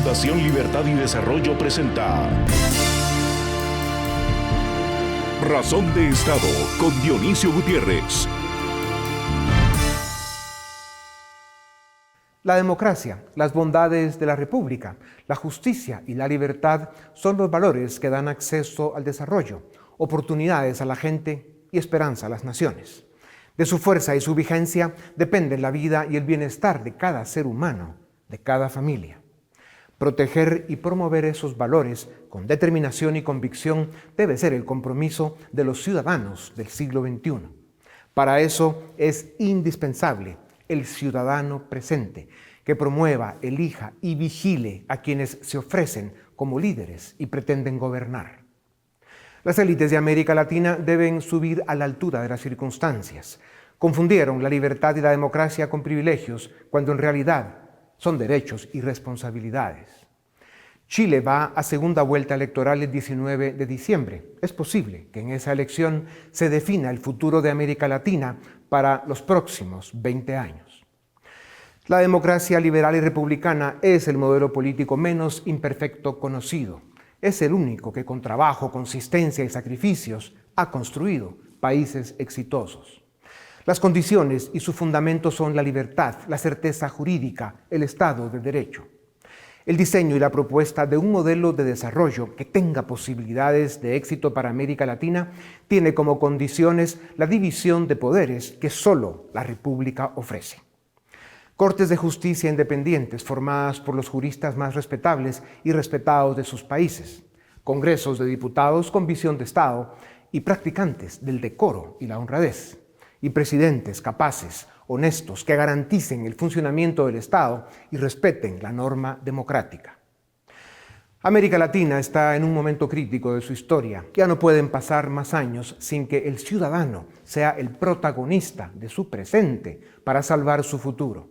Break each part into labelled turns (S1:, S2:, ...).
S1: Fundación Libertad y Desarrollo presenta Razón de Estado con Dionisio Gutiérrez.
S2: La democracia, las bondades de la república, la justicia y la libertad son los valores que dan acceso al desarrollo, oportunidades a la gente y esperanza a las naciones. De su fuerza y su vigencia dependen la vida y el bienestar de cada ser humano, de cada familia. Proteger y promover esos valores con determinación y convicción debe ser el compromiso de los ciudadanos del siglo XXI. Para eso es indispensable el ciudadano presente, que promueva, elija y vigile a quienes se ofrecen como líderes y pretenden gobernar. Las élites de América Latina deben subir a la altura de las circunstancias. Confundieron la libertad y la democracia con privilegios, cuando en realidad son derechos y responsabilidades. Chile va a segunda vuelta electoral el 19 de diciembre. Es posible que en esa elección se defina el futuro de América Latina para los próximos 20 años. La democracia liberal y republicana es el modelo político menos imperfecto conocido. Es el único que con trabajo, consistencia y sacrificios ha construido países exitosos. Las condiciones y su fundamento son la libertad, la certeza jurídica, el Estado de Derecho. El diseño y la propuesta de un modelo de desarrollo que tenga posibilidades de éxito para América Latina tiene como condiciones la división de poderes que solo la República ofrece. Cortes de justicia independientes formadas por los juristas más respetables y respetados de sus países, congresos de diputados con visión de Estado y practicantes del decoro y la honradez, y presidentes capaces, honestos, que garanticen el funcionamiento del Estado y respeten la norma democrática. América Latina está en un momento crítico de su historia. Ya no pueden pasar más años sin que el ciudadano sea el protagonista de su presente para salvar su futuro.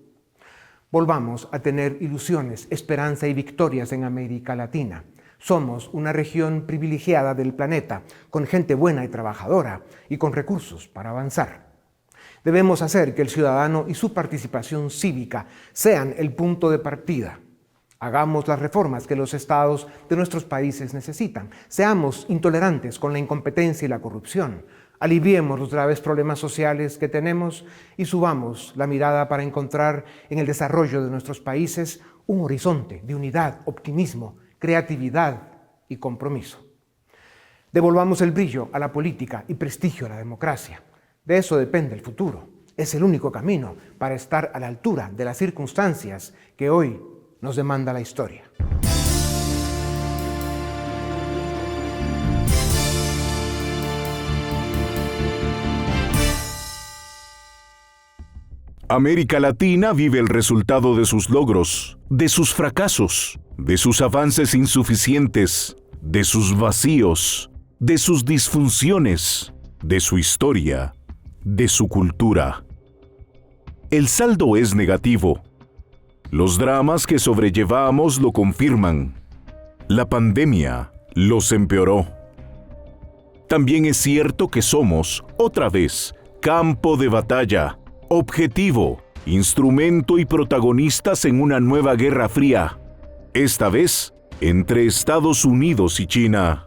S2: Volvamos a tener ilusiones, esperanza y victorias en América Latina. Somos una región privilegiada del planeta, con gente buena y trabajadora y con recursos para avanzar. Debemos hacer que el ciudadano y su participación cívica sean el punto de partida. Hagamos las reformas que los estados de nuestros países necesitan. Seamos intolerantes con la incompetencia y la corrupción. Aliviemos los graves problemas sociales que tenemos y subamos la mirada para encontrar en el desarrollo de nuestros países un horizonte de unidad, optimismo, creatividad y compromiso. Devolvamos el brillo a la política y prestigio a la democracia. De eso depende el futuro. Es el único camino para estar a la altura de las circunstancias que hoy nos demanda la historia.
S1: América Latina vive el resultado de sus logros, de sus fracasos, de sus avances insuficientes, de sus vacíos, de sus disfunciones, de su historia, de su cultura. El saldo es negativo. Los dramas que sobrellevamos lo confirman. La pandemia los empeoró. También es cierto que somos, otra vez, campo de batalla, objetivo, instrumento y protagonistas en una nueva guerra fría, esta vez entre Estados Unidos y China.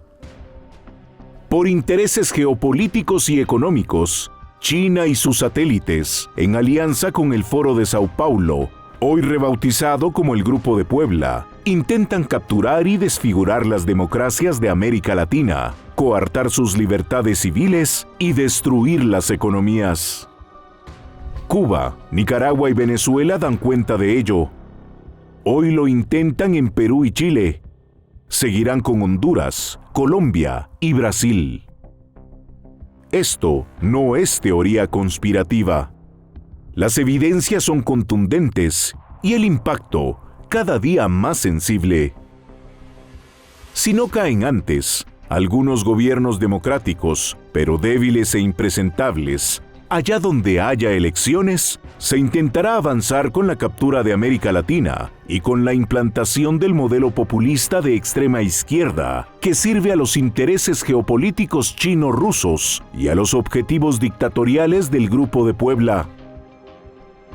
S1: Por intereses geopolíticos y económicos, China y sus satélites, en alianza con el Foro de Sao Paulo, hoy rebautizado como el Grupo de Puebla, intentan capturar y desfigurar las democracias de América Latina, coartar sus libertades civiles y destruir las economías. Cuba, Nicaragua y Venezuela dan cuenta de ello. Hoy lo intentan en Perú y Chile. Seguirán con Honduras, Colombia y Brasil. Esto no es teoría conspirativa. Las evidencias son contundentes y el impacto cada día más sensible. Si no caen antes, algunos gobiernos democráticos, pero débiles e impresentables, allá donde haya elecciones, se intentará avanzar con la captura de América Latina y con la implantación del modelo populista de extrema izquierda, que sirve a los intereses geopolíticos chino-rusos y a los objetivos dictatoriales del Grupo de Puebla.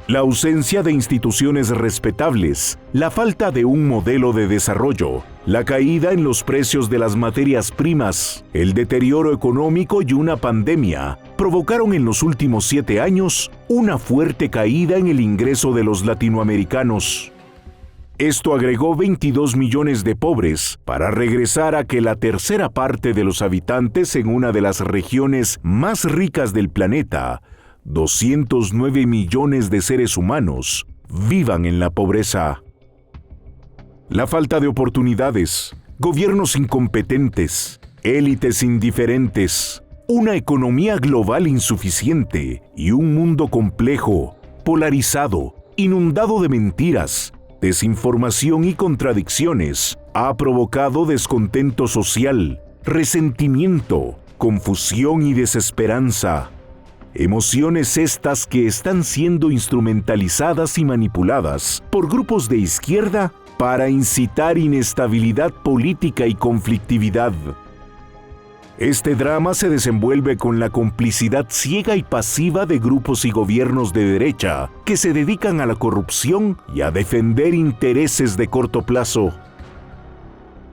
S1: La ausencia de instituciones respetables, la falta de un modelo de desarrollo, la caída en los precios de las materias primas, el deterioro económico y una pandemia provocaron en los últimos 7 años una fuerte caída en el ingreso de los latinoamericanos. Esto agregó 22 millones de pobres para regresar a que la tercera parte de los habitantes en una de las regiones más ricas del planeta, 209 millones de seres humanos, vivan en la pobreza. La falta de oportunidades, gobiernos incompetentes, élites indiferentes, una economía global insuficiente y un mundo complejo, polarizado, inundado de mentiras, desinformación y contradicciones, ha provocado descontento social, resentimiento, confusión y desesperanza. Emociones estas que están siendo instrumentalizadas y manipuladas por grupos de izquierda para incitar inestabilidad política y conflictividad. Este drama se desenvuelve con la complicidad ciega y pasiva de grupos y gobiernos de derecha que se dedican a la corrupción y a defender intereses de corto plazo.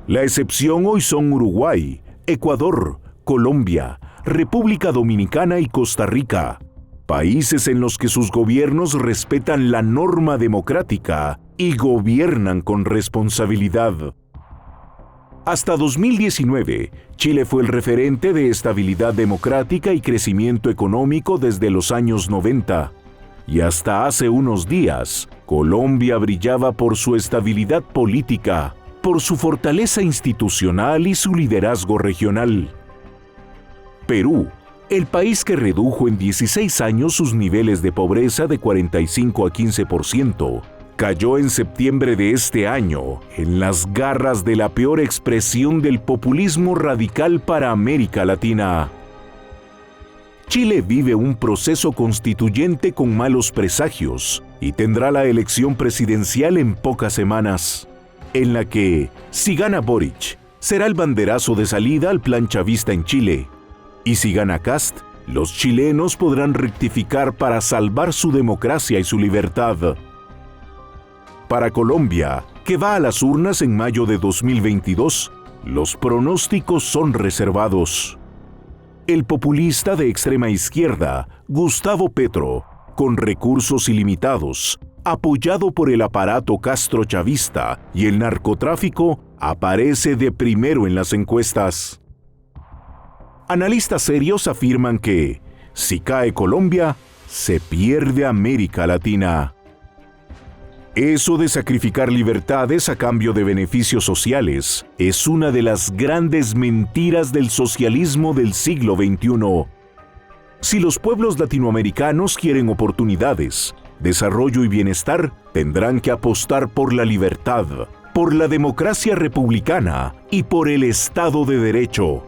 S1: La excepción hoy son Uruguay, Ecuador, Colombia, República Dominicana y Costa Rica, países en los que sus gobiernos respetan la norma democrática y gobiernan con responsabilidad. Hasta 2019, Chile fue el referente de estabilidad democrática y crecimiento económico desde los años 90. Y hasta hace unos días, Colombia brillaba por su estabilidad política, por su fortaleza institucional y su liderazgo regional. Perú, el país que redujo en 16 años sus niveles de pobreza de 45 a 15%, cayó en septiembre de este año en las garras de la peor expresión del populismo radical para América Latina. Chile vive un proceso constituyente con malos presagios y tendrá la elección presidencial en pocas semanas, en la que, si gana Boric, será el banderazo de salida al plan chavista en Chile. Y si gana Kast, los chilenos podrán rectificar para salvar su democracia y su libertad. Para Colombia, que va a las urnas en mayo de 2022, los pronósticos son reservados. El populista de extrema izquierda, Gustavo Petro, con recursos ilimitados, apoyado por el aparato castrochavista y el narcotráfico, aparece de primero en las encuestas. Analistas serios afirman que, si cae Colombia, se pierde América Latina. Eso de sacrificar libertades a cambio de beneficios sociales es una de las grandes mentiras del socialismo del siglo XXI. Si los pueblos latinoamericanos quieren oportunidades, desarrollo y bienestar, tendrán que apostar por la libertad, por la democracia republicana y por el Estado de Derecho.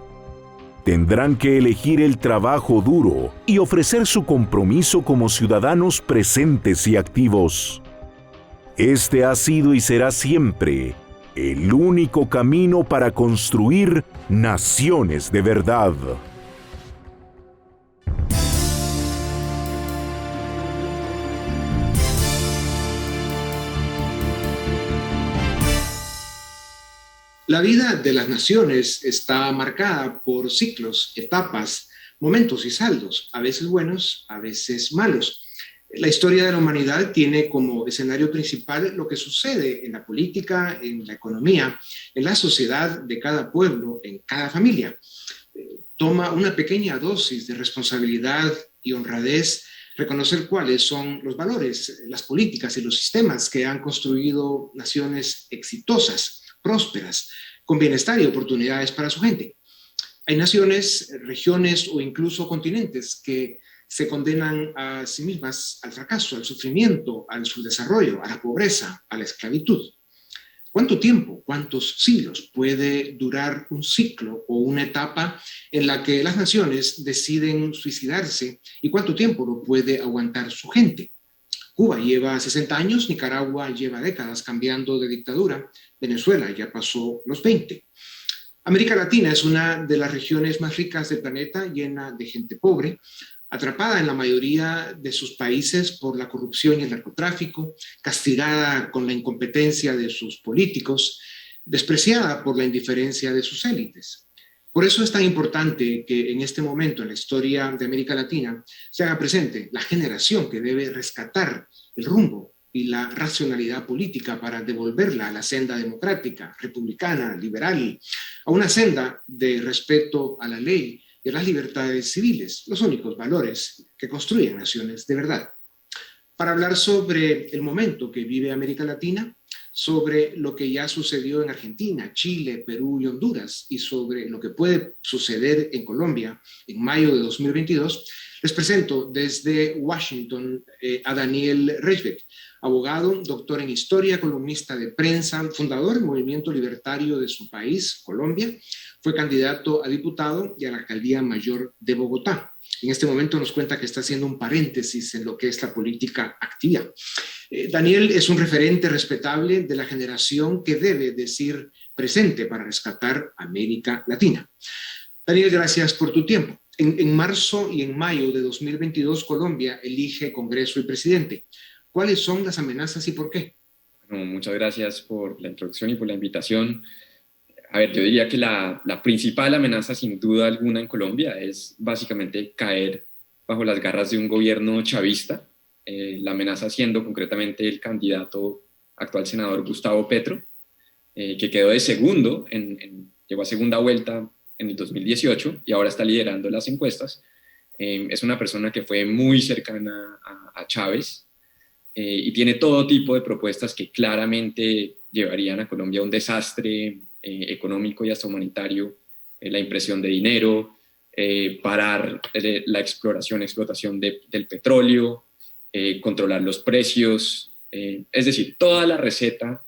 S1: Tendrán que elegir el trabajo duro y ofrecer su compromiso como ciudadanos presentes y activos. Este ha sido y será siempre el único camino para construir naciones de verdad.
S3: La vida de las naciones está marcada por ciclos, etapas, momentos y saldos, a veces buenos, a veces malos. La historia de la humanidad tiene como escenario principal lo que sucede en la política, en la economía, en la sociedad de cada pueblo, en cada familia. Toma una pequeña dosis de responsabilidad y honradez reconocer cuáles son los valores, las políticas y los sistemas que han construido naciones exitosas, prósperas, con bienestar y oportunidades para su gente. Hay naciones, regiones o incluso continentes que se condenan a sí mismas al fracaso, al sufrimiento, al subdesarrollo, a la pobreza, a la esclavitud. ¿Cuánto tiempo, cuántos siglos puede durar un ciclo o una etapa en la que las naciones deciden suicidarse y cuánto tiempo lo puede aguantar su gente? Cuba lleva 60 años, Nicaragua lleva décadas cambiando de dictadura, Venezuela ya pasó los 20. América Latina es una de las regiones más ricas del planeta, llena de gente pobre. atrapada en la mayoría de sus países por la corrupción y el narcotráfico, castigada con la incompetencia de sus políticos, despreciada por la indiferencia de sus élites. Por eso es tan importante que en este momento en la historia de América Latina se haga presente la generación que debe rescatar el rumbo y la racionalidad política para devolverla a la senda democrática, republicana, liberal, a una senda de respeto a la ley y a las libertades civiles, los únicos valores que construyen naciones de verdad. Para hablar sobre el momento que vive América Latina, sobre lo que ya sucedió en Argentina, Chile, Perú y Honduras, y sobre lo que puede suceder en Colombia en mayo de 2022, les presento desde Washington a Daniel Reichbeck, abogado, doctor en historia, columnista de prensa, fundador del movimiento libertario de su país, Colombia. Fue candidato a diputado y a la alcaldía mayor de Bogotá. En este momento nos cuenta que está haciendo un paréntesis en lo que es la política activa. Daniel es un referente respetable de la generación que debe decir presente para rescatar América Latina. Daniel, gracias por tu tiempo. En marzo y en mayo de 2022, Colombia elige Congreso y presidente. ¿Cuáles son las amenazas y por qué?
S4: Bueno, muchas gracias por la introducción y por la invitación. A ver, yo diría que la principal amenaza, sin duda alguna, en Colombia es básicamente caer bajo las garras de un gobierno chavista, la amenaza siendo concretamente el candidato actual senador Gustavo Petro, que quedó de segundo, llegó a segunda vuelta en el 2018 y ahora está liderando las encuestas. Es una persona que fue muy cercana a Chávez y tiene todo tipo de propuestas que claramente llevarían a Colombia a un desastre económico y hasta humanitario, la impresión de dinero, parar la explotación del petróleo, controlar los precios, es decir, toda la receta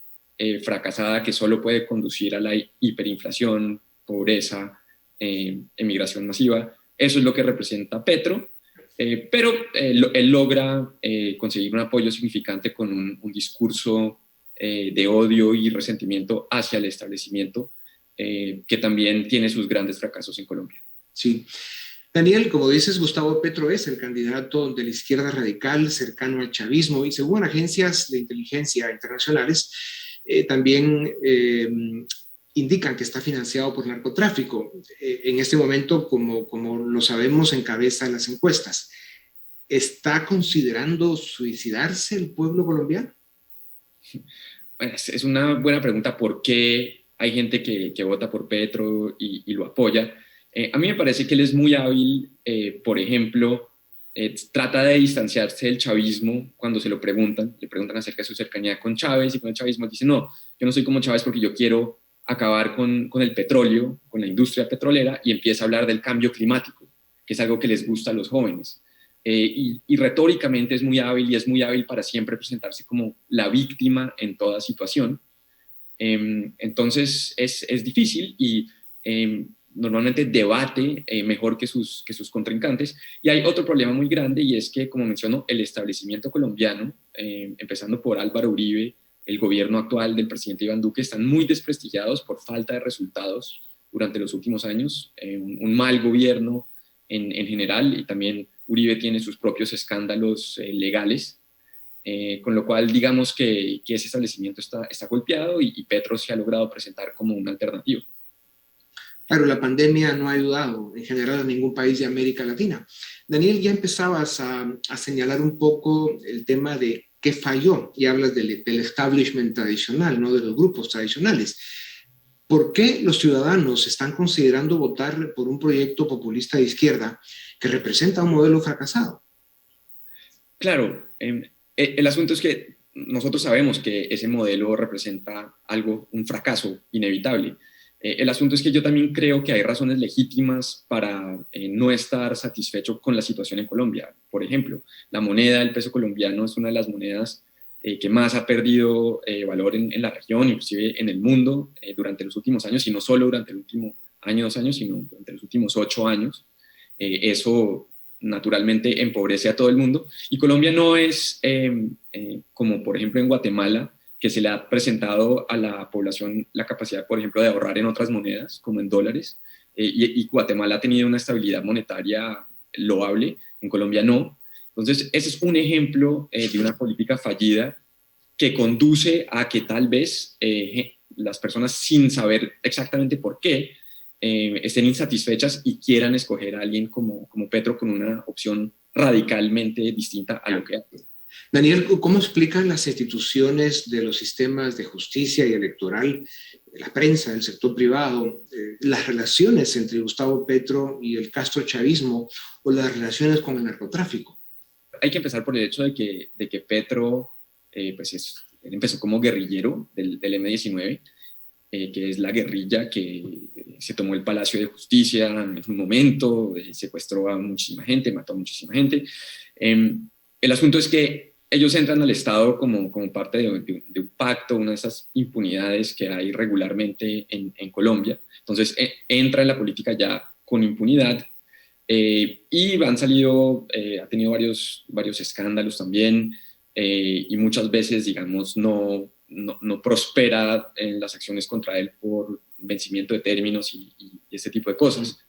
S4: fracasada que solo puede conducir a la hiperinflación, pobreza, emigración masiva. Eso es lo que representa Petro, pero él logra conseguir un apoyo significante con un discurso de odio y resentimiento hacia el establecimiento, que también tiene sus grandes fracasos en Colombia.
S3: Sí. Daniel, como dices, Gustavo Petro es el candidato de la izquierda radical cercano al chavismo y según agencias de inteligencia internacionales, también indican que está financiado por narcotráfico. En este momento, como lo sabemos, encabeza las encuestas. ¿Está considerando suicidarse el pueblo colombiano?
S4: Bueno, es una buena pregunta. ¿Por qué hay gente que vota por Petro y lo apoya? A mí me parece que él es muy hábil, por ejemplo, trata de distanciarse del chavismo cuando le preguntan acerca de su cercanía con Chávez, y con el chavismo dice, no, yo no soy como Chávez porque yo quiero acabar con el petróleo, con la industria petrolera, y empieza a hablar del cambio climático, que es algo que les gusta a los jóvenes. Y retóricamente es muy hábil, y es muy hábil para siempre presentarse como la víctima en toda situación. Entonces es difícil y normalmente debate mejor que sus contrincantes. Y hay otro problema muy grande, y es que, como menciono, el establecimiento colombiano, empezando por Álvaro Uribe, el gobierno actual del presidente Iván Duque, están muy desprestigiados por falta de resultados durante los últimos años, un mal gobierno en general, y también Uribe tiene sus propios escándalos legales, con lo cual digamos que ese establecimiento está golpeado y Petro se ha logrado presentar como una alternativa.
S3: Claro, la pandemia no ha ayudado en general a ningún país de América Latina. Daniel, ya empezabas a señalar un poco el tema de qué falló, y hablas del establishment tradicional, ¿no? De los grupos tradicionales. ¿Por qué los ciudadanos están considerando votar por un proyecto populista de izquierda que representa un modelo fracasado?
S4: Claro, el asunto es que nosotros sabemos que ese modelo representa un fracaso inevitable. El asunto es que yo también creo que hay razones legítimas para no estar satisfecho con la situación en Colombia. Por ejemplo, la moneda, el peso colombiano, es una de las monedas que más ha perdido valor en la región, inclusive en el mundo, durante los últimos años, y no solo durante el último año, 2 años, sino durante los últimos 8 años. Eso naturalmente empobrece a todo el mundo. Y Colombia no es como, por ejemplo, en Guatemala, que se le ha presentado a la población la capacidad, por ejemplo, de ahorrar en otras monedas, como en dólares, y Guatemala ha tenido una estabilidad monetaria loable, en Colombia no. Entonces, ese es un ejemplo de una política fallida que conduce a que tal vez las personas, sin saber exactamente por qué, estén insatisfechas y quieran escoger a alguien como Petro con una opción radicalmente distinta a lo que hace.
S3: Daniel, ¿cómo explican las instituciones de los sistemas de justicia y electoral, la prensa, el sector privado, las relaciones entre Gustavo Petro y el castrochavismo o las relaciones con el narcotráfico?
S4: Hay que empezar por el hecho de que Petro él empezó como guerrillero del M-19, que es la guerrilla que se tomó el Palacio de Justicia en un momento, secuestró a muchísima gente, mató a muchísima gente. El asunto es que ellos entran al Estado como parte de un pacto, una de esas impunidades que hay regularmente en Colombia. Entonces entra en la política ya con impunidad y han salido, ha tenido varios escándalos también y muchas veces, digamos, no prospera en las acciones contra él por vencimiento de términos y este tipo de cosas.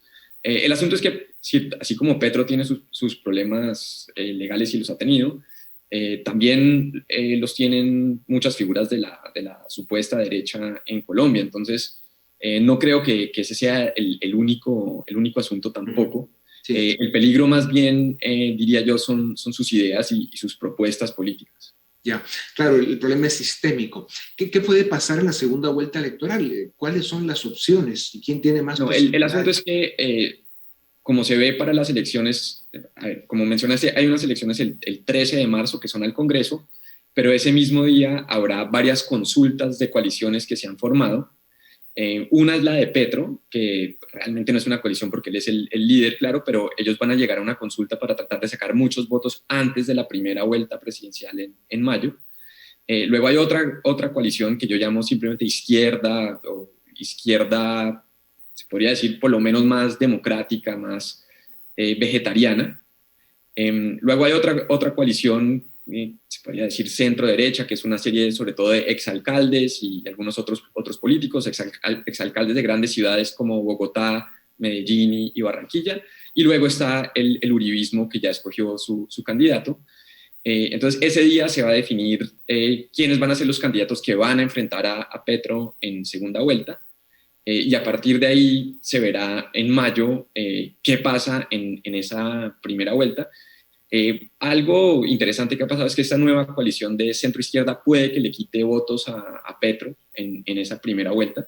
S4: El asunto es que, así como Petro tiene sus problemas legales y los ha tenido, también los tienen muchas figuras de la supuesta derecha en Colombia. Entonces, no creo que ese sea el único asunto tampoco. Sí. El peligro más bien, diría yo, son sus ideas y sus propuestas políticas.
S3: Ya, claro, el problema es sistémico. ¿Qué puede pasar en la segunda vuelta electoral? ¿Cuáles son las opciones? ¿Y quién tiene más
S4: posibilidades? El asunto es que, como se ve para las elecciones, como mencionaste, hay unas elecciones el 13 de marzo que son al Congreso, pero ese mismo día habrá varias consultas de coaliciones que se han formado. Una es la de Petro, que realmente no es una coalición porque él es el líder, claro, pero ellos van a llegar a una consulta para tratar de sacar muchos votos antes de la primera vuelta presidencial en mayo. Luego hay otra coalición que yo llamo simplemente izquierda, o izquierda, se podría decir, por lo menos más democrática, más vegetariana. Luego hay otra coalición, se podría decir centro-derecha, que es una serie sobre todo de exalcaldes y algunos otros políticos, exalcaldes de grandes ciudades como Bogotá, Medellín y Barranquilla, y luego está el uribismo, que ya escogió su candidato. Entonces ese día se va a definir quiénes van a ser los candidatos que van a enfrentar a Petro en segunda vuelta, y a partir de ahí se verá en mayo qué pasa en esa primera vuelta. Algo interesante que ha pasado es que esta nueva coalición de centro-izquierda puede que le quite votos a Petro en esa primera vuelta,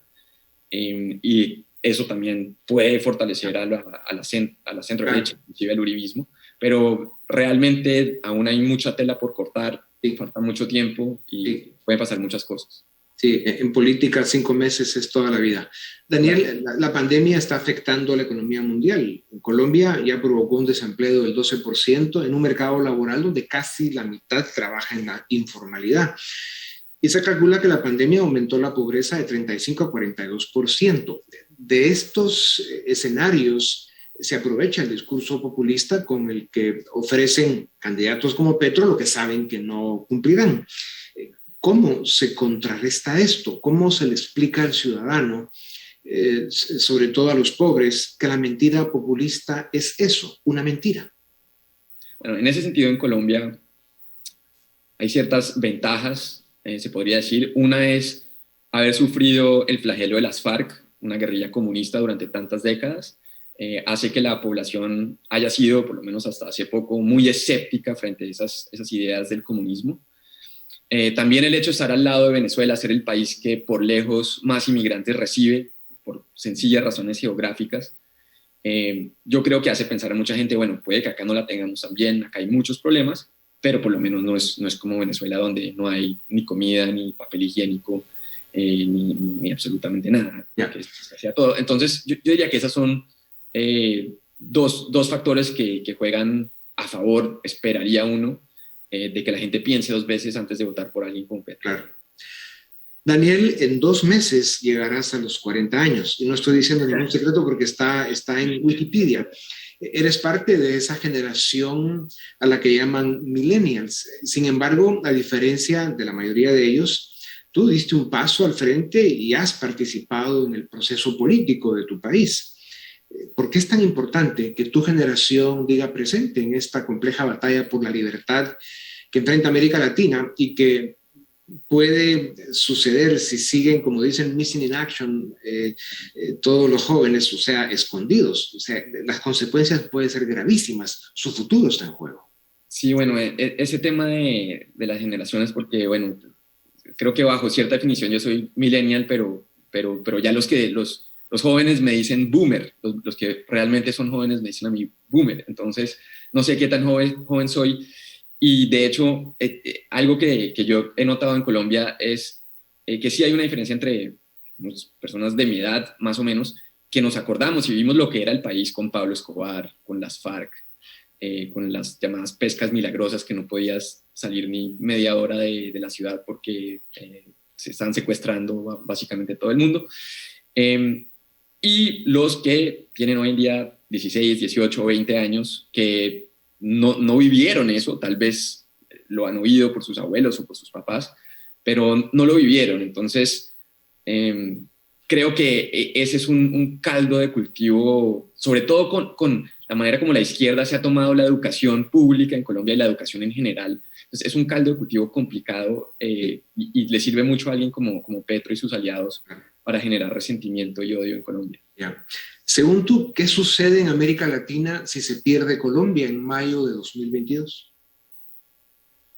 S4: y eso también puede fortalecer a la centro-derecha, inclusive al uribismo, pero realmente aún hay mucha tela por cortar, falta mucho tiempo y pueden pasar muchas cosas.
S3: Sí, en política 5 meses es toda la vida. Daniel, la pandemia está afectando a la economía mundial. En Colombia ya provocó un desempleo del 12% en un mercado laboral donde casi la mitad trabaja en la informalidad. Y se calcula que la pandemia aumentó la pobreza de 35 a 42%. De estos escenarios se aprovecha el discurso populista con el que ofrecen candidatos como Petro lo que saben que no cumplirán. ¿Cómo se contrarresta esto? ¿Cómo se le explica al ciudadano, sobre todo a los pobres, que la mentira populista es eso, una mentira?
S4: Bueno, en ese sentido, en Colombia hay ciertas ventajas, se podría decir. Una es haber sufrido el flagelo de las FARC, una guerrilla comunista durante tantas décadas. Hace que la población haya sido, por lo menos hasta hace poco, muy escéptica frente a esas ideas del comunismo. También el hecho de estar al lado de Venezuela, ser el país que por lejos más inmigrantes recibe, por sencillas razones geográficas, yo creo que hace pensar a mucha gente, bueno, puede que acá no la tengamos tan bien, acá hay muchos problemas, pero por lo menos no es como Venezuela, donde no hay ni comida, ni papel higiénico, ni absolutamente nada. Que sea todo. Entonces yo diría que esas son dos factores que juegan a favor, esperaría uno, de que la gente piense 2 veces antes de votar por alguien como Petro.
S3: Claro. Daniel, en 2 meses llegarás a los 40 años. Y no estoy diciendo ningún secreto porque está en Wikipedia. Eres parte de esa generación a la que llaman millennials. Sin embargo, a diferencia de la mayoría de ellos, tú diste un paso al frente y has participado en el proceso político de tu país. ¿Por qué es tan importante que tu generación diga presente en esta compleja batalla por la libertad que enfrenta América Latina y que puede suceder si siguen, como dicen, missing in action, todos los jóvenes, o sea, escondidos? O sea, las consecuencias pueden ser gravísimas, su futuro está en juego.
S4: Sí, bueno, ese tema de las generaciones, porque, bueno, creo que bajo cierta definición yo soy millennial, pero ya los jóvenes me dicen boomer, los que realmente son jóvenes me dicen a mí boomer, entonces no sé qué tan joven soy, y de hecho algo que yo he notado en Colombia es que sí hay una diferencia entre personas de mi edad, más o menos, que nos acordamos y vivimos lo que era el país con Pablo Escobar, con las FARC, con las llamadas pescas milagrosas, que no podías salir ni media hora de la ciudad porque se están secuestrando básicamente todo el mundo. Y los que tienen hoy en día 16, 18 o 20 años, que no vivieron eso, tal vez lo han oído por sus abuelos o por sus papás, pero no lo vivieron. Entonces, creo que ese es un caldo de cultivo, sobre todo con la manera como la izquierda se ha tomado la educación pública en Colombia y la educación en general. Entonces, es un caldo de cultivo complicado y le sirve mucho a alguien como Petro y sus aliados para generar resentimiento y odio en Colombia.
S3: Yeah. Según tú, ¿qué sucede en América Latina si se pierde Colombia en mayo de 2022?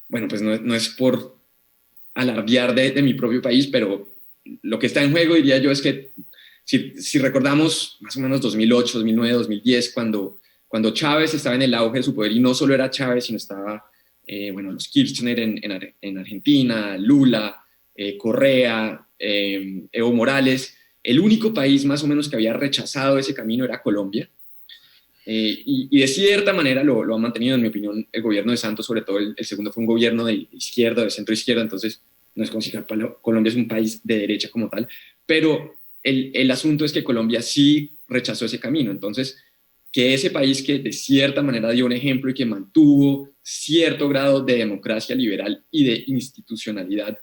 S4: Bueno, pues no es por alardear de mi propio país, pero lo que está en juego, diría yo, es que si recordamos más o menos 2008, 2009, 2010, cuando Chávez estaba en el auge de su poder, y no solo era Chávez, sino estaba los Kirchner en Argentina, Lula, Correa, Evo Morales, el único país más o menos que había rechazado ese camino era Colombia. Y de cierta manera lo ha mantenido, en mi opinión, el gobierno de Santos, sobre todo el segundo fue un gobierno de izquierda, de centro izquierda, entonces no es considerar Colombia es un país de derecha como tal, pero el asunto es que Colombia sí rechazó ese camino. Entonces, que ese país que de cierta manera dio un ejemplo y que mantuvo cierto grado de democracia liberal y de institucionalidad,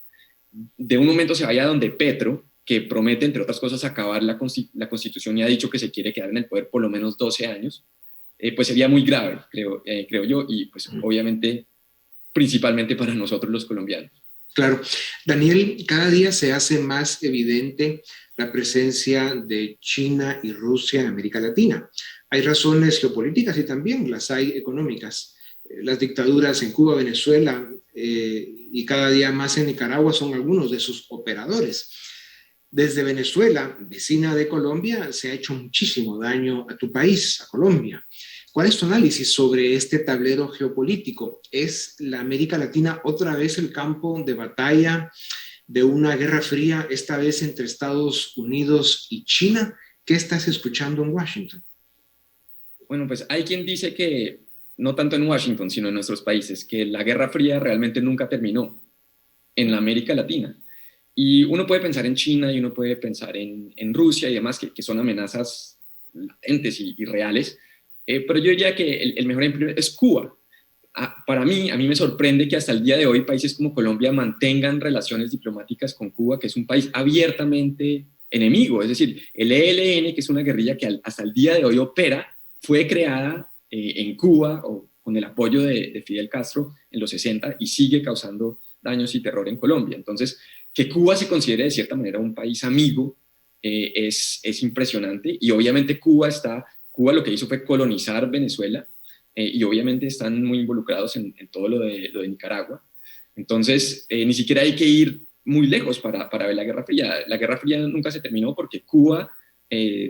S4: de un momento se vaya donde Petro, que promete, entre otras cosas, acabar la Constitución y ha dicho que se quiere quedar en el poder por lo menos 12 años, pues sería muy grave, creo yo, y pues obviamente, principalmente para nosotros los colombianos.
S3: Claro. Daniel, cada día se hace más evidente la presencia de China y Rusia en América Latina. Hay razones geopolíticas y también las hay económicas. Las dictaduras en Cuba, Venezuela y cada día más en Nicaragua son algunos de sus operadores. Desde Venezuela, vecina de Colombia, se ha hecho muchísimo daño a tu país, a Colombia. ¿Cuál es tu análisis sobre este tablero geopolítico? ¿Es la América Latina otra vez el campo de batalla de una guerra fría, esta vez entre Estados Unidos y China? ¿Qué estás escuchando en Washington?
S4: Bueno, pues hay quien dice que, no tanto en Washington, sino en nuestros países, que la Guerra Fría realmente nunca terminó en la América Latina. Y uno puede pensar en China y uno puede pensar en Rusia y demás, que son amenazas latentes y reales, pero yo diría que el mejor ejemplo es Cuba. A mí me sorprende que hasta el día de hoy países como Colombia mantengan relaciones diplomáticas con Cuba, que es un país abiertamente enemigo. Es decir, el ELN, que es una guerrilla que hasta el día de hoy opera, fue creada en Cuba o con el apoyo de Fidel Castro en los 60 y sigue causando daños y terror en Colombia. Entonces, que Cuba se considere de cierta manera un país amigo es impresionante, y obviamente Cuba lo que hizo fue colonizar Venezuela, y obviamente están muy involucrados en todo lo de Nicaragua. Entonces, ni siquiera hay que ir muy lejos para ver la Guerra Fría. La Guerra Fría nunca se terminó porque Cuba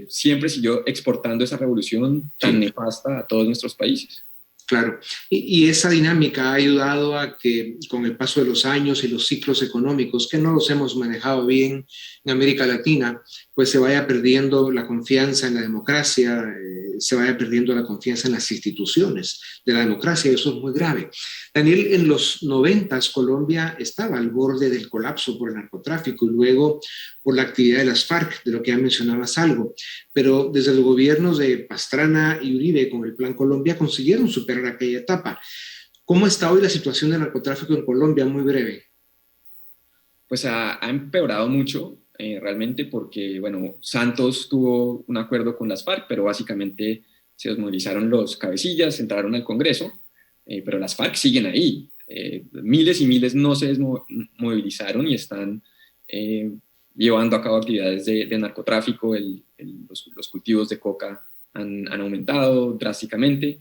S4: siempre siguió exportando esa revolución tan nefasta a todos nuestros países.
S3: Claro, y esa dinámica ha ayudado a que con el paso de los años y los ciclos económicos, que no los hemos manejado bien en América Latina, pues se vaya perdiendo la confianza en la democracia, se vaya perdiendo la confianza en las instituciones de la democracia, y eso es muy grave. Daniel, en los 90 Colombia estaba al borde del colapso por el narcotráfico y luego por la actividad de las FARC, de lo que ya mencionabas algo, pero desde los gobiernos de Pastrana y Uribe con el Plan Colombia consiguieron superar aquella etapa. ¿Cómo está hoy la situación del narcotráfico en Colombia? Muy breve.
S4: Pues ha empeorado mucho. realmente, porque, bueno, Santos tuvo un acuerdo con las FARC, pero básicamente se desmovilizaron los cabecillas, entraron al Congreso, pero las FARC siguen ahí. Miles y miles no se desmovilizaron y están llevando a cabo actividades de narcotráfico. Los cultivos de coca han aumentado drásticamente.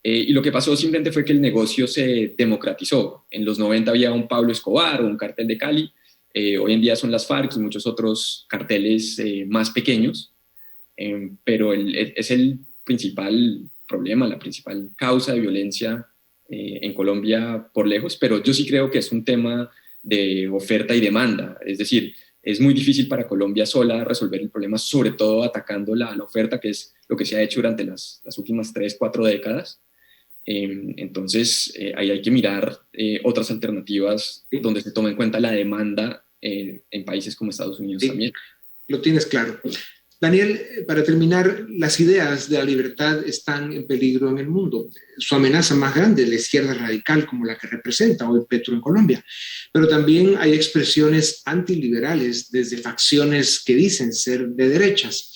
S4: Y lo que pasó simplemente fue que el negocio se democratizó. En los 90 había un Pablo Escobar o un cartel de Cali. Hoy en día son las FARC y muchos otros carteles más pequeños. Pero es el principal problema, la principal causa de violencia en Colombia por lejos. Pero yo sí creo que es un tema de oferta y demanda. Es decir, es muy difícil para Colombia sola resolver el problema, sobre todo atacando la oferta, que es lo que se ha hecho durante las últimas 3, 4 décadas. Entonces, ahí hay que mirar otras alternativas donde se tome en cuenta la demanda en países como Estados Unidos también.
S3: Lo tienes claro. Daniel, para terminar, las ideas de la libertad están en peligro en el mundo. Su amenaza más grande es la izquierda radical, como la que representa hoy Petro en Colombia. Pero también hay expresiones antiliberales desde facciones que dicen ser de derechas.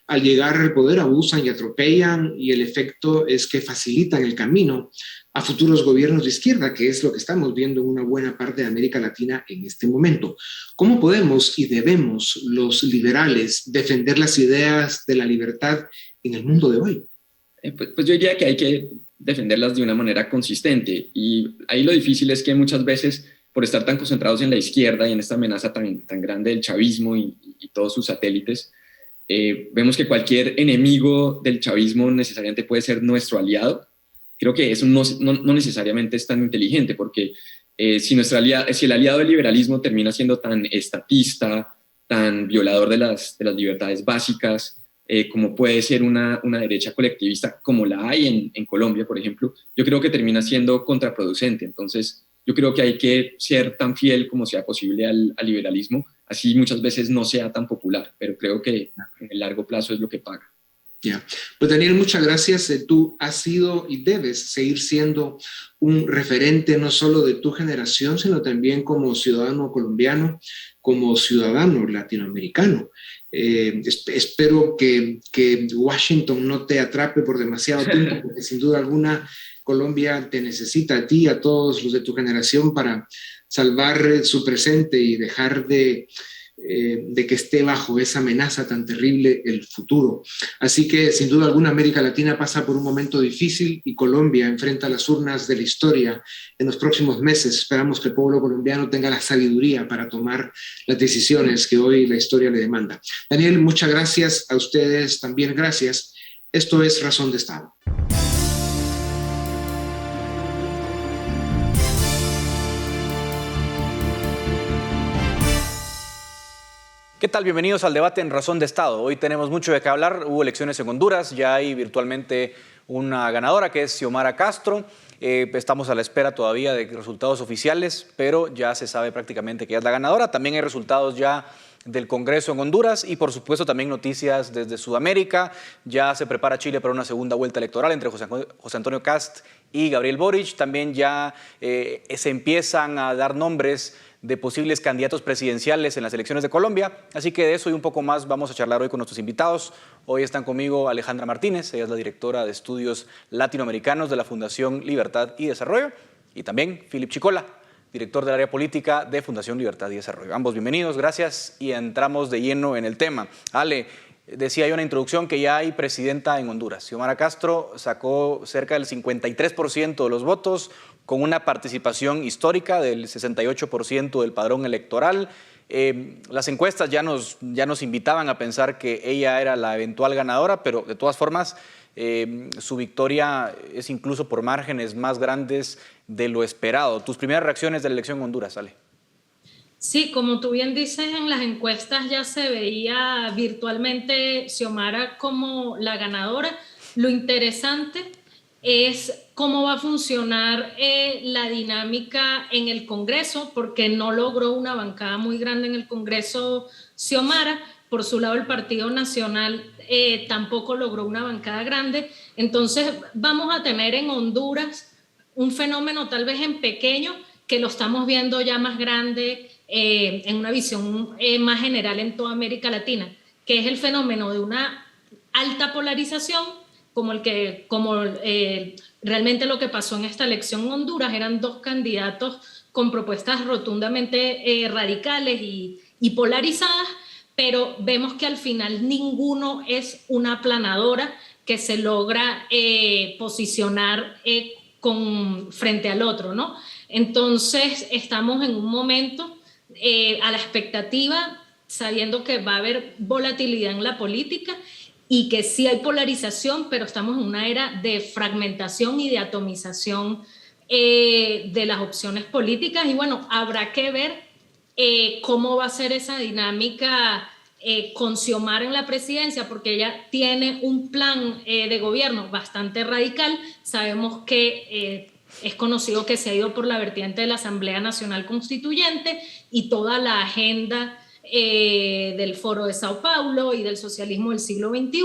S3: Al llegar al poder abusan y atropellan, y el efecto es que facilitan el camino a futuros gobiernos de izquierda, que es lo que estamos viendo en una buena parte de América Latina en este momento. ¿Cómo podemos y debemos los liberales defender las ideas de la libertad en el mundo de hoy?
S4: Pues yo diría que hay que defenderlas de una manera consistente, y ahí lo difícil es que muchas veces, por estar tan concentrados en la izquierda y en esta amenaza tan grande del chavismo y todos sus satélites, vemos que cualquier enemigo del chavismo necesariamente puede ser nuestro aliado. Creo que eso no necesariamente es tan inteligente, porque si el aliado del liberalismo termina siendo tan estatista, tan violador de las libertades básicas, como puede ser una derecha colectivista, como la hay en Colombia, por ejemplo, yo creo que termina siendo contraproducente. Entonces, yo creo que hay que ser tan fiel como sea posible al liberalismo, así muchas veces no sea tan popular, pero creo que en el largo plazo es lo que paga.
S3: Ya. Pues Daniel, muchas gracias. Tú has sido y debes seguir siendo un referente no solo de tu generación, sino también como ciudadano colombiano, como ciudadano latinoamericano. Espero que Washington no te atrape por demasiado tiempo, porque sin duda alguna Colombia te necesita a ti, a todos los de tu generación, para salvar su presente y dejar de que esté bajo esa amenaza tan terrible el futuro. Así que sin duda alguna América Latina pasa por un momento difícil y Colombia enfrenta las urnas de la historia en los próximos meses. Esperamos que el pueblo colombiano tenga la sabiduría para tomar las decisiones que hoy la historia le demanda. Daniel, muchas gracias. A ustedes también gracias. Esto es Razón de Estado.
S5: ¿Qué tal? Bienvenidos al debate en Razón de Estado. Hoy tenemos mucho de qué hablar. Hubo elecciones en Honduras, ya hay virtualmente una ganadora que es Xiomara Castro. Estamos a la espera todavía de resultados oficiales, pero ya se sabe prácticamente que ella es la ganadora. También hay resultados ya del Congreso en Honduras y por supuesto también noticias desde Sudamérica. Ya se prepara Chile para una segunda vuelta electoral entre José Antonio Kast y Gabriel Boric. También ya se empiezan a dar nombres de posibles candidatos presidenciales en las elecciones de Colombia. Así que de eso y un poco más vamos a charlar hoy con nuestros invitados. Hoy están conmigo Alejandra Martínez, ella es la directora de Estudios Latinoamericanos de la Fundación Libertad y Desarrollo, y también Philip Chicola, director del área política de Fundación Libertad y Desarrollo. Ambos bienvenidos, gracias, y entramos de lleno en el tema. Ale, decía yo en la introducción que ya hay presidenta en Honduras. Xiomara Castro sacó cerca del 53% de los votos, con una participación histórica del 68% del padrón electoral. Las encuestas ya nos invitaban a pensar que ella era la eventual ganadora, pero de todas formas su victoria es incluso por márgenes más grandes de lo esperado. ¿Tus primeras reacciones de la elección en Honduras, Ale?
S6: Sí, como tú bien dices, en las encuestas ya se veía virtualmente Xiomara como la ganadora. Lo interesante es cómo va a funcionar la dinámica en el Congreso, porque no logró una bancada muy grande en el Congreso Xiomara. Por su lado, el Partido Nacional tampoco logró una bancada grande. Entonces, vamos a tener en Honduras un fenómeno tal vez en pequeño, que lo estamos viendo ya más grande, en una visión más general en toda América Latina, que es el fenómeno de una alta polarización, como realmente lo que pasó en esta elección en Honduras. Eran dos candidatos con propuestas rotundamente radicales y polarizadas, pero vemos que al final ninguno es una aplanadora que se logra posicionar frente al otro, ¿no? Entonces estamos en un momento a la expectativa, sabiendo que va a haber volatilidad en la política y que sí hay polarización, pero estamos en una era de fragmentación y de atomización de las opciones políticas. Y bueno, habrá que ver cómo va a ser esa dinámica con Xiomara en la presidencia, porque ella tiene un plan de gobierno bastante radical. Sabemos que es conocido que se ha ido por la vertiente de la Asamblea Nacional Constituyente y toda la agenda del Foro de Sao Paulo y del socialismo del siglo XXI,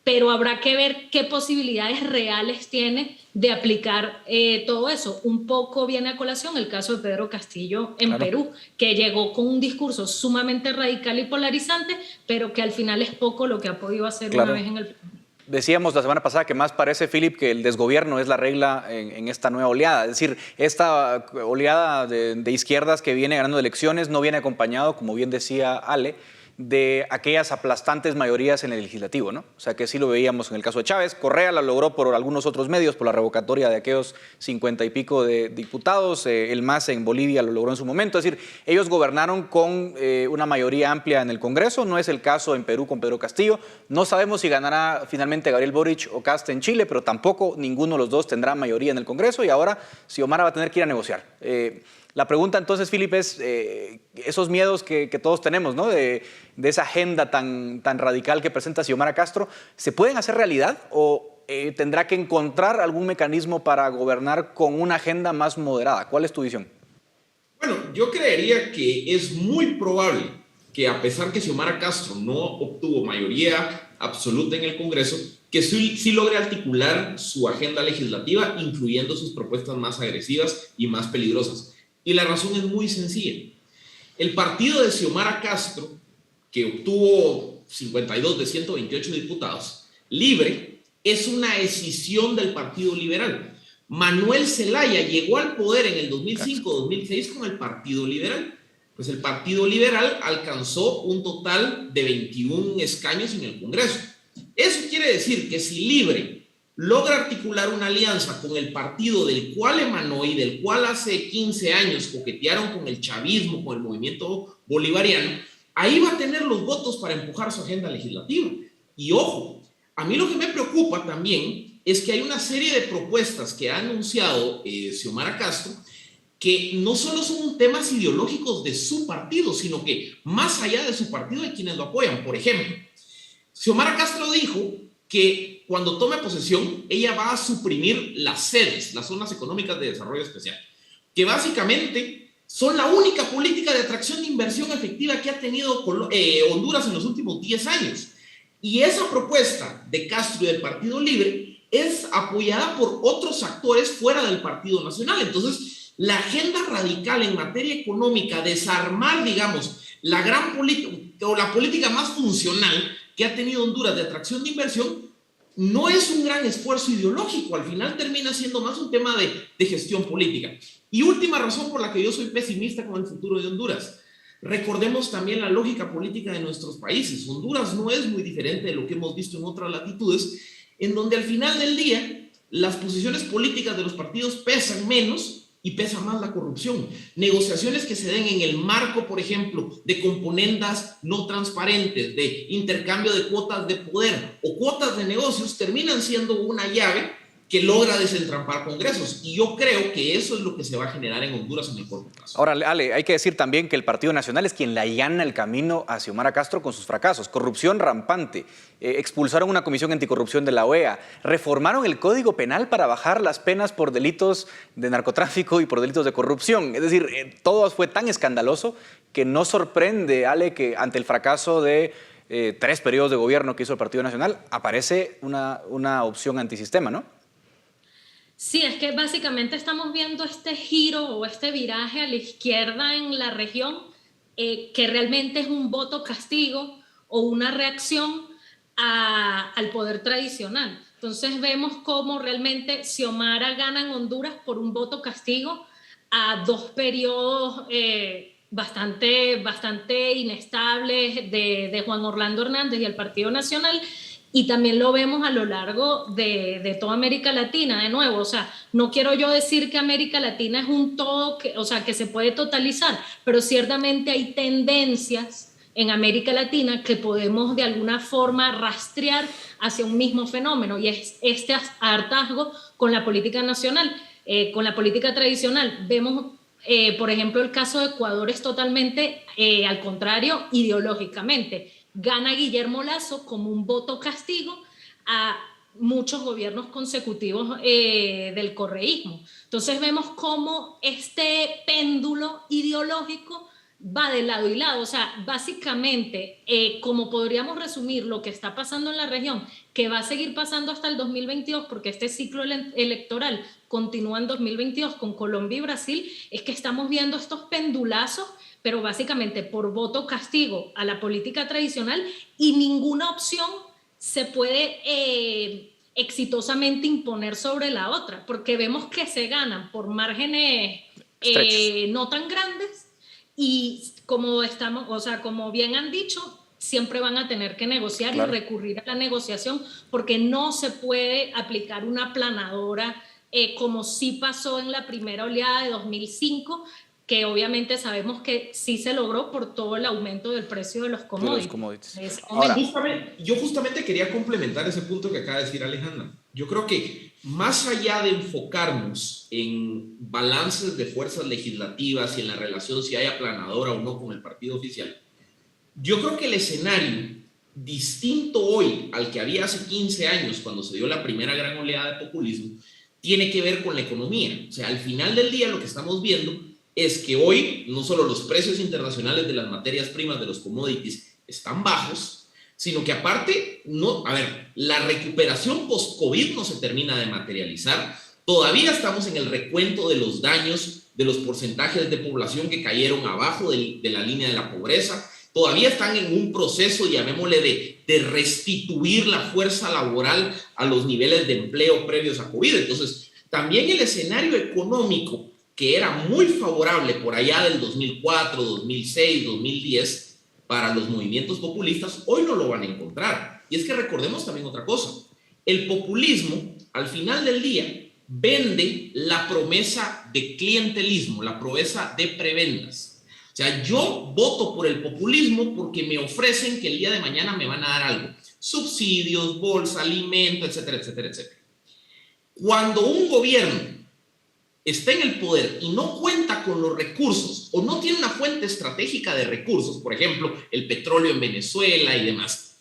S6: pero habrá que ver qué posibilidades reales tiene de aplicar todo eso. Un poco viene a colación el caso de Pedro Castillo en Perú, que llegó con un discurso sumamente radical y polarizante, pero que al final es poco lo que ha podido hacer una vez en el...
S5: Decíamos la semana pasada que más parece, Philip, que el desgobierno es la regla en esta nueva oleada. Es decir, esta oleada de izquierdas que viene ganando elecciones no viene acompañado, como bien decía Ale, de aquellas aplastantes mayorías en el legislativo, ¿no? O sea, que sí lo veíamos en el caso de Chávez. Correa la logró por algunos otros medios, por la revocatoria de aquellos 50 y pico de diputados. El MAS en Bolivia lo logró en su momento. Es decir, ellos gobernaron con una mayoría amplia en el Congreso. No es el caso en Perú con Pedro Castillo. No sabemos si ganará finalmente Gabriel Boric o Kast en Chile, pero tampoco ninguno de los dos tendrá mayoría en el Congreso. Y ahora Xiomara va a tener que ir a negociar. La pregunta entonces, Philip, es esos miedos que todos tenemos, ¿no? De esa agenda tan radical que presenta Xiomara Castro, ¿se pueden hacer realidad o tendrá que encontrar algún mecanismo para gobernar con una agenda más moderada? ¿Cuál es tu visión?
S7: Bueno, yo creería que es muy probable que, a pesar que Xiomara Castro no obtuvo mayoría absoluta en el Congreso, que sí logre articular su agenda legislativa, incluyendo sus propuestas más agresivas y más peligrosas. Y la razón es muy sencilla. El partido de Xiomara Castro, que obtuvo 52 de 128 diputados, libre, es una escisión del Partido Liberal. Manuel Zelaya llegó al poder en el 2005-2006 con el Partido Liberal. Pues el Partido Liberal alcanzó un total de 21 escaños en el Congreso. Eso quiere decir que si Libre logra articular una alianza con el partido del cual emanó y del cual hace 15 años coquetearon con el chavismo, con el movimiento bolivariano, ahí va a tener los votos para empujar su agenda legislativa. Y ojo, a mí lo que me preocupa también es que hay una serie de propuestas que ha anunciado Xiomara Castro que no solo son temas ideológicos de su partido, sino que más allá de su partido hay quienes lo apoyan. Por ejemplo, Xiomara Castro dijo que cuando tome posesión, ella va a suprimir las sedes, las zonas económicas de desarrollo especial, que básicamente son la única política de atracción de inversión efectiva que ha tenido Honduras en los últimos 10 años. Y esa propuesta de Castro y del Partido Libre es apoyada por otros actores fuera del Partido Nacional. Entonces, la agenda radical en materia económica, desarmar, digamos, la gran política o la política más funcional que ha tenido Honduras de atracción de inversión, no es un gran esfuerzo ideológico, al final termina siendo más un tema de gestión política. Y última razón por la que yo soy pesimista con el futuro de Honduras. Recordemos también la lógica política de nuestros países. Honduras no es muy diferente de lo que hemos visto en otras latitudes, en donde al final del día las posiciones políticas de los partidos pesan menos y pesa más la corrupción. Negociaciones que se den en el marco, por ejemplo, de componendas no transparentes, de intercambio de cuotas de poder o cuotas de negocios, terminan siendo una llave que logra desentrampar congresos. Y yo creo que eso es lo que se va a generar en Honduras en el corto plazo.
S5: Ahora, Ale, hay que decir también que el Partido Nacional es quien le allana el camino a Xiomara Castro con sus fracasos. Corrupción rampante, expulsaron una comisión anticorrupción de la OEA, reformaron el Código Penal para bajar las penas por delitos de narcotráfico y por delitos de corrupción. Es decir, todo fue tan escandaloso que no sorprende, Ale, que ante el fracaso de 3 periodos de gobierno que hizo el Partido Nacional, aparece una opción antisistema, ¿no?
S6: Sí, es que básicamente estamos viendo este giro o este viraje a la izquierda en la región, que realmente es un voto castigo o una reacción al poder tradicional. Entonces vemos cómo realmente Xiomara gana en Honduras por un voto castigo a 2 periodos bastante inestables de Juan Orlando Hernández y el Partido Nacional, y también lo vemos a lo largo de toda América Latina. De nuevo, o sea, no quiero yo decir que América Latina es un todo, o sea, que se puede totalizar, pero ciertamente hay tendencias en América Latina que podemos de alguna forma rastrear hacia un mismo fenómeno, y es este hartazgo con la política nacional, con la política tradicional. Vemos, por ejemplo, el caso de Ecuador es totalmente al contrario ideológicamente. Gana Guillermo Lasso como un voto castigo a muchos gobiernos consecutivos del correísmo. Entonces vemos cómo este péndulo ideológico va de lado y lado. O sea, básicamente, como podríamos resumir lo que está pasando en la región, que va a seguir pasando hasta el 2022, porque este ciclo electoral continúa en 2022 con Colombia y Brasil, es que estamos viendo estos pendulazos, pero básicamente por voto castigo a la política tradicional, y ninguna opción se puede exitosamente imponer sobre la otra, porque vemos que se ganan por márgenes no tan grandes, y como bien han dicho, siempre van a tener que negociar, claro, y recurrir a la negociación, porque no se puede aplicar una aplanadora como sí pasó en la primera oleada de 2005, que obviamente sabemos que sí se logró por todo el aumento del precio de los commodities.
S7: Ahora, yo justamente quería complementar ese punto que acaba de decir Alejandra. Yo creo que más allá de enfocarnos en balances de fuerzas legislativas y en la relación si hay aplanadora o no con el partido oficial, yo creo que el escenario distinto hoy al que había hace 15 años cuando se dio la primera gran oleada de populismo tiene que ver con la economía. O sea, al final del día lo que estamos viendo es que hoy no solo los precios internacionales de las materias primas, de los commodities, están bajos, sino que aparte, la recuperación post-COVID no se termina de materializar. Todavía estamos en el recuento de los daños, de los porcentajes de población que cayeron abajo de la línea de la pobreza. Todavía están en un proceso, llamémosle, de restituir la fuerza laboral a los niveles de empleo previos a COVID. Entonces, también el escenario económico, que era muy favorable por allá del 2004, 2006, 2010 para los movimientos populistas, hoy no lo van a encontrar. Y es que recordemos también otra cosa. El populismo, al final del día, vende la promesa de clientelismo, la promesa de prebendas. O sea, yo voto por el populismo porque me ofrecen que el día de mañana me van a dar algo. Subsidios, bolsa, alimento, etcétera, etcétera, etcétera. Cuando un gobierno está en el poder y no cuenta con los recursos o no tiene una fuente estratégica de recursos, por ejemplo, el petróleo en Venezuela y demás,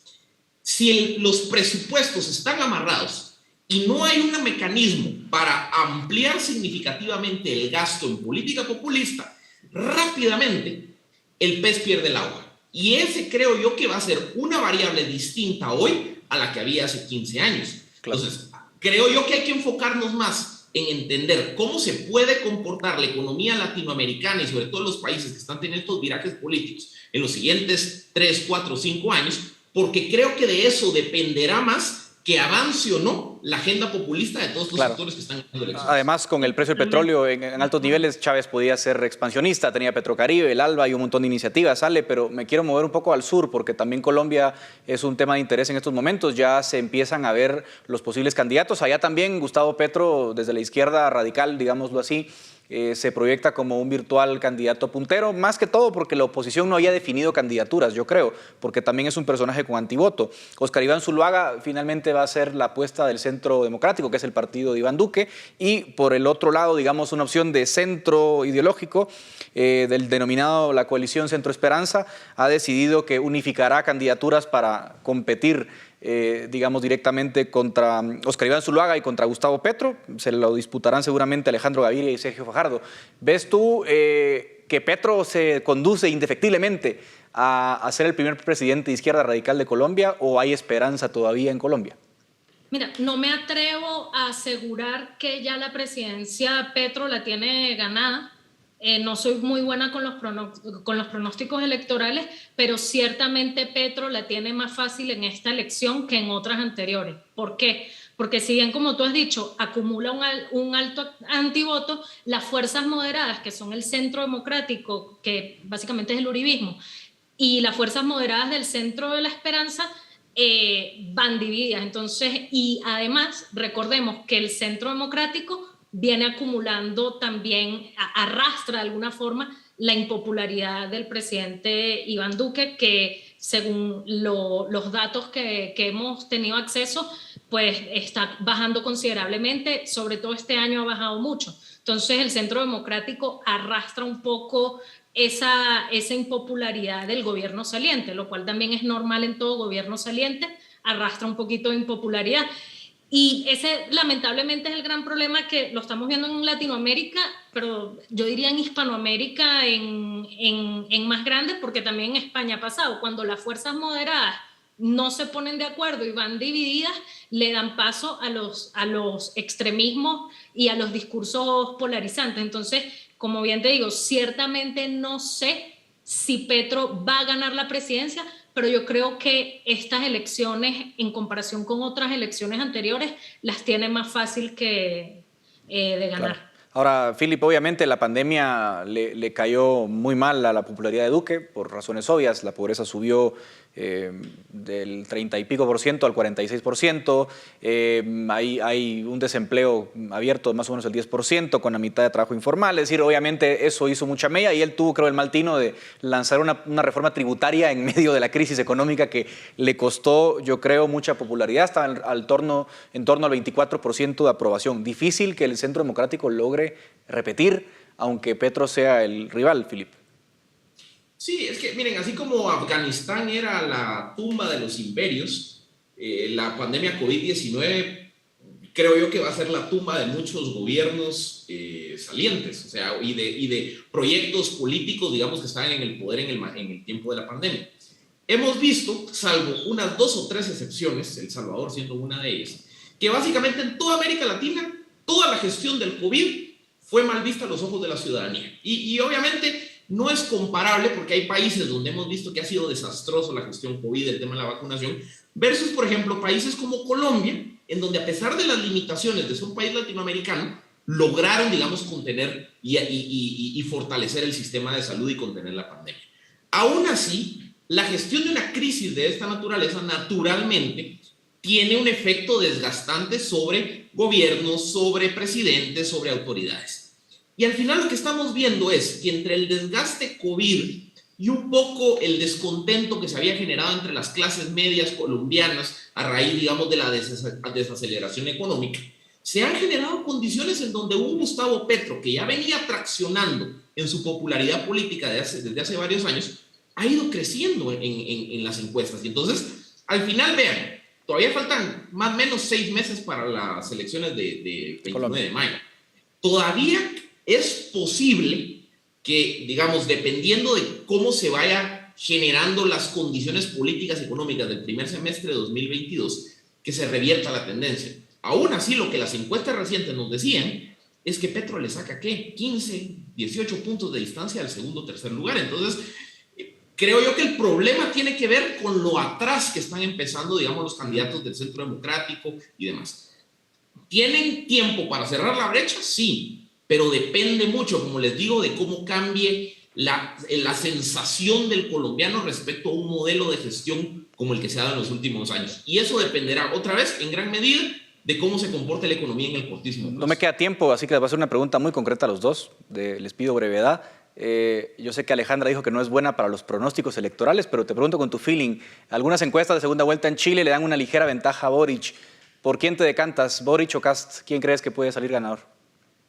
S7: si los presupuestos están amarrados y no hay un mecanismo para ampliar significativamente el gasto en política populista, rápidamente el pez pierde el agua. Y ese creo yo que va a ser una variable distinta hoy a la que había hace 15 años. Claro. Entonces, creo yo que hay que enfocarnos más en entender cómo se puede comportar la economía latinoamericana y sobre todo los países que están teniendo estos virajes políticos en los siguientes 3, 4, 5 años, porque creo que de eso dependerá más que avance o no la agenda populista de todos estos sectores que están en la elección.
S5: Además, con el precio del petróleo en altos niveles, Chávez podía ser expansionista, tenía Petrocaribe, el ALBA y un montón de iniciativas, pero me quiero mover un poco al sur, porque también Colombia es un tema de interés en estos momentos. Ya se empiezan a ver los posibles candidatos. Allá también Gustavo Petro, desde la izquierda radical, digámoslo así, se proyecta como un virtual candidato puntero, más que todo porque la oposición no había definido candidaturas, yo creo, porque también es un personaje con antivoto. Oscar Iván Zuluaga finalmente va a ser la apuesta del Centro Democrático, que es el partido de Iván Duque, y por el otro lado, digamos, una opción de centro ideológico, del denominado la coalición Centro Esperanza, ha decidido que unificará candidaturas para competir digamos, directamente contra Oscar Iván Zuluaga y contra Gustavo Petro. Se lo disputarán seguramente Alejandro Gaviria y Sergio Fajardo. ¿Ves tú que Petro se conduce indefectiblemente a ser el primer presidente de izquierda radical de Colombia, o hay esperanza todavía en Colombia?
S6: Mira, no me atrevo a asegurar que ya la presidencia Petro la tiene ganada. No soy muy buena con los pronósticos electorales, pero ciertamente Petro la tiene más fácil en esta elección que en otras anteriores. ¿Por qué? Porque si bien, como tú has dicho, acumula un alto antivoto, las fuerzas moderadas, que son el Centro Democrático, que básicamente es el uribismo, y las fuerzas moderadas del Centro de la Esperanza, van divididas. Entonces, y además, recordemos que el Centro Democrático viene acumulando también, arrastra de alguna forma la impopularidad del presidente Iván Duque, que según los datos que hemos tenido acceso, pues está bajando considerablemente, sobre todo este año ha bajado mucho. Entonces el Centro Democrático arrastra un poco esa impopularidad del gobierno saliente, lo cual también es normal en todo gobierno saliente, arrastra un poquito de impopularidad. Y ese lamentablemente es el gran problema que lo estamos viendo en Latinoamérica, pero yo diría en Hispanoamérica en más grande, porque también en España ha pasado, cuando las fuerzas moderadas no se ponen de acuerdo y van divididas, le dan paso a los extremismos y a los discursos polarizantes. Entonces, como bien te digo, ciertamente no sé si Petro va a ganar la presidencia, pero yo creo que estas elecciones, en comparación con otras elecciones anteriores, las tiene más fácil de ganar.
S5: Claro. Ahora, Philip, obviamente la pandemia le cayó muy mal a la popularidad de Duque, por razones obvias. La pobreza subió del 30 y pico por ciento al 46%. Hay un desempleo abierto de más o menos el 10%, con la mitad de trabajo informal. Es decir, obviamente eso hizo mucha mella y él tuvo, creo, el mal tino de lanzar una reforma tributaria en medio de la crisis económica que le costó, yo creo, mucha popularidad. Estaba en torno al 24% de aprobación. Difícil que el Centro Democrático logre repetir, aunque Petro sea el rival, Philip.
S7: Sí, es que miren, así como Afganistán era la tumba de los imperios, la pandemia COVID-19 creo yo que va a ser la tumba de muchos gobiernos salientes, o sea, y de proyectos políticos, digamos, que estaban en el poder en el tiempo de la pandemia. Hemos visto, salvo unas 2 o 3 excepciones, El Salvador siendo una de ellas, que básicamente en toda América Latina, toda la gestión del COVID fue mal vista a los ojos de la ciudadanía. Y obviamente no es comparable, porque hay países donde hemos visto que ha sido desastroso la gestión COVID, el tema de la vacunación, versus, por ejemplo, países como Colombia, en donde a pesar de las limitaciones de ser un país latinoamericano, lograron, digamos, contener y fortalecer el sistema de salud y contener la pandemia. Aún así, la gestión de una crisis de esta naturaleza, naturalmente, tiene un efecto desgastante sobre gobiernos, sobre presidentes, sobre autoridades. Y al final lo que estamos viendo es que entre el desgaste COVID y un poco el descontento que se había generado entre las clases medias colombianas a raíz, digamos, de la desaceleración económica, se han generado condiciones en donde un Gustavo Petro, que ya venía traccionando en su popularidad política desde hace varios años, ha ido creciendo en las encuestas. Y entonces, al final, vean, todavía faltan más o menos 6 meses para las elecciones de 29 de mayo. Todavía es posible que, digamos, dependiendo de cómo se vaya generando las condiciones políticas y económicas del primer semestre de 2022, que se revierta la tendencia. Aún así, lo que las encuestas recientes nos decían es que Petro le saca, ¿qué? 15, 18 puntos de distancia al segundo o tercer lugar. Entonces, creo yo que el problema tiene que ver con lo atrás que están empezando, digamos, los candidatos del Centro Democrático y demás. ¿Tienen tiempo para cerrar la brecha? Sí, pero depende mucho, como les digo, de cómo cambie la sensación del colombiano respecto a un modelo de gestión como el que se ha dado en los últimos años. Y eso dependerá, otra vez, en gran medida, de cómo se comporte la economía en el cortísimo plazo.
S5: No me queda tiempo, así que les voy a hacer una pregunta muy concreta a los dos. Les pido brevedad. Yo sé que Alejandra dijo que no es buena para los pronósticos electorales, pero te pregunto con tu feeling. Algunas encuestas de segunda vuelta en Chile le dan una ligera ventaja a Boric. ¿Por quién te decantas, Boric o Kast? ¿Quién crees que puede salir ganador?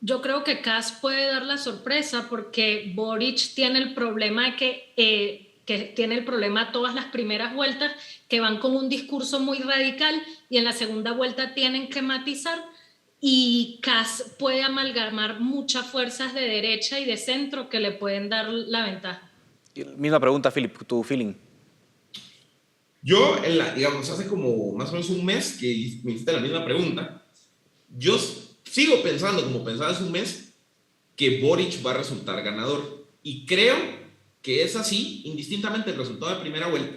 S6: Yo creo que Kast puede dar la sorpresa, porque Boric tiene el problema que tiene el problema todas las primeras vueltas, que van con un discurso muy radical y en la segunda vuelta tienen que matizar, y Kast puede amalgamar muchas fuerzas de derecha y de centro que le pueden dar la ventaja.
S5: Misma pregunta, Philip, tu feeling.
S7: Yo, digamos, hace como más o menos un mes que me hiciste la misma pregunta, yo sigo pensando, como pensaba hace un mes, que Boric va a resultar ganador. Y creo que es así, indistintamente del resultado de primera vuelta,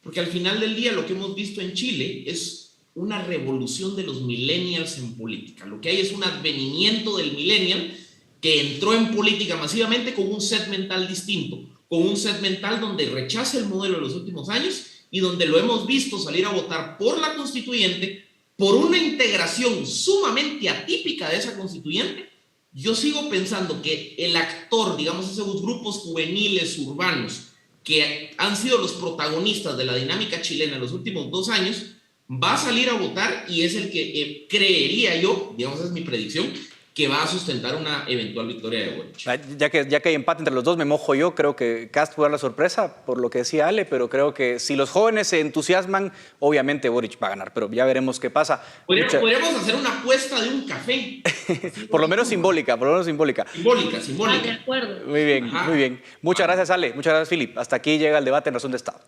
S7: porque al final del día lo que hemos visto en Chile es una revolución de los millennials en política. Lo que hay es un advenimiento del millennial que entró en política masivamente con un set mental distinto, con un set mental donde rechaza el modelo de los últimos años y donde lo hemos visto salir a votar por la constituyente, por una integración sumamente atípica de esa constituyente. Yo sigo pensando que el actor, digamos, esos grupos juveniles urbanos que han sido los protagonistas de la dinámica chilena en los últimos 2 años, va a salir a votar y es el que creería yo, digamos, es mi predicción, que va a sustentar una eventual victoria de Boric.
S5: Ya que hay empate entre los dos, me mojo yo. Creo que Kast puede dar la sorpresa, por lo que decía Ale, pero creo que si los jóvenes se entusiasman, obviamente Boric va a ganar, pero ya veremos qué pasa.
S7: Podríamos hacer una apuesta de un café.
S5: Por lo menos simbólica,
S7: Simbólica.
S6: De acuerdo.
S5: Muy bien, muy bien. Muchas gracias, Ale. Muchas gracias, Philip. Hasta aquí llega el debate en Razón de Estado.